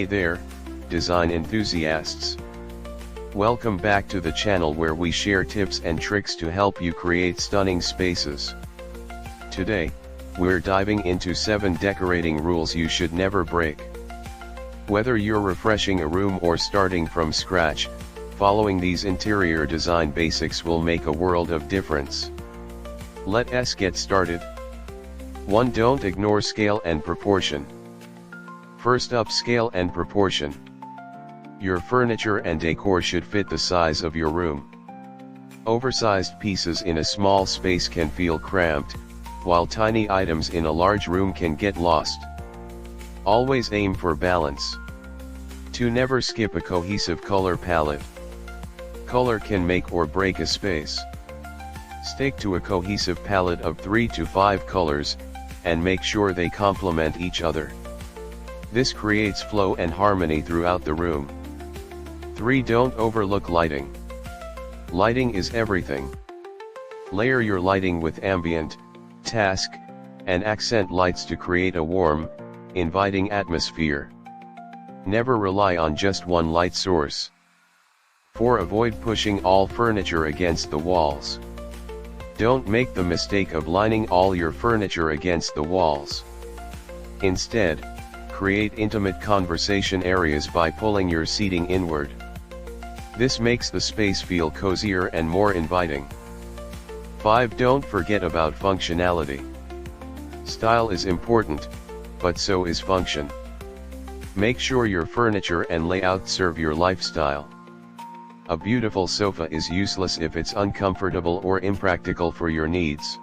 Hey there, design enthusiasts. Welcome back to the channel where we share tips and tricks to help you create stunning spaces. Today, we're diving into 7 decorating rules you should never break. Whether you're refreshing a room or starting from scratch, following these interior design basics will make a world of difference. Let's get started. 1. Don't ignore scale and proportion. First up, scale and proportion. Your furniture and decor should fit the size of your room. Oversized pieces in a small space can feel cramped, while tiny items in a large room can get lost. Always aim for balance. 2. Never skip a cohesive color palette. Color can make or break a space. Stick to a cohesive palette of 3 to 5 colors, and make sure they complement each other. This creates flow and harmony throughout the room. 3. Don't overlook lighting. Lighting is everything. Layer your lighting with ambient, task, and accent lights to create a warm, inviting atmosphere. Never rely on just one light source. 4. Avoid pushing all furniture against the walls. Don't make the mistake of lining all your furniture against the walls. Instead, create intimate conversation areas by pulling your seating inward. This makes the space feel cozier and more inviting. 5. Don't forget about functionality. Style is important, but so is function. Make sure your furniture and layout serve your lifestyle. A beautiful sofa is useless if it's uncomfortable or impractical for your needs.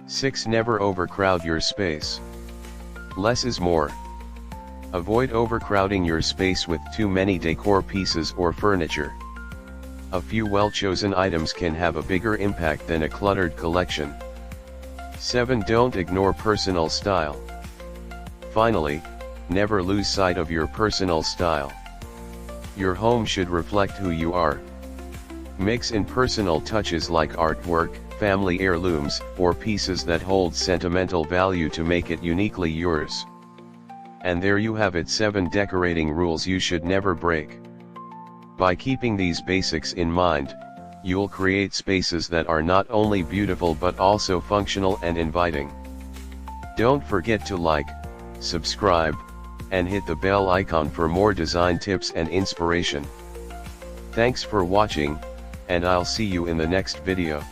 6. Never overcrowd your space. Less is more. Avoid overcrowding your space with too many decor pieces or furniture. A few well-chosen items can have a bigger impact than a cluttered collection. 7. Don't ignore personal style. Finally, never lose sight of your personal style. Your home should reflect who you are. Mix in personal touches like artwork, family heirlooms, or pieces that hold sentimental value to make it uniquely yours. And there you have it, 7 decorating rules you should never break. By keeping these basics in mind, you'll create spaces that are not only beautiful but also functional and inviting. Don't forget to like, subscribe, and hit the bell icon for more design tips and inspiration. Thanks for watching, and I'll see you in the next video.